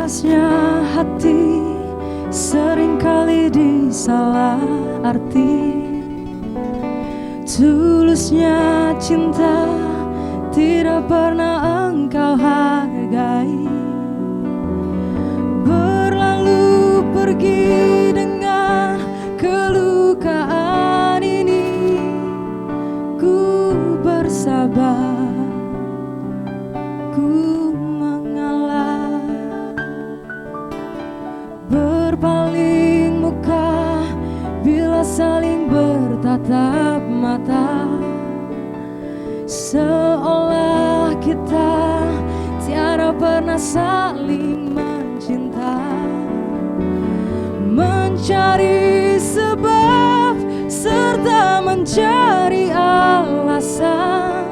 Ikhlasnya hati seringkali disalah arti. Tulusnya cinta tidak pernah engkau hargai. Berlalu pergi dengan kelukaan ini, ku bersabar, ku mengalah. Berpaling muka bila saling bertatap mata, seolah kita tiada pernah saling mencinta. Mencari sebab serta mencari alasan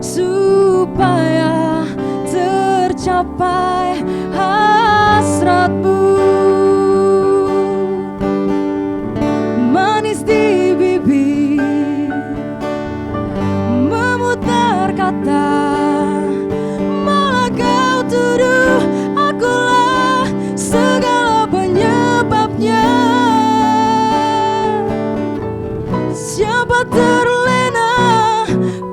supaya tercapai hasratmu. Manis di bibir, memutar kata, malah kau tuduh akulah segala penyebabnya. Siapa terlena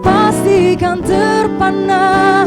pastikan terpana,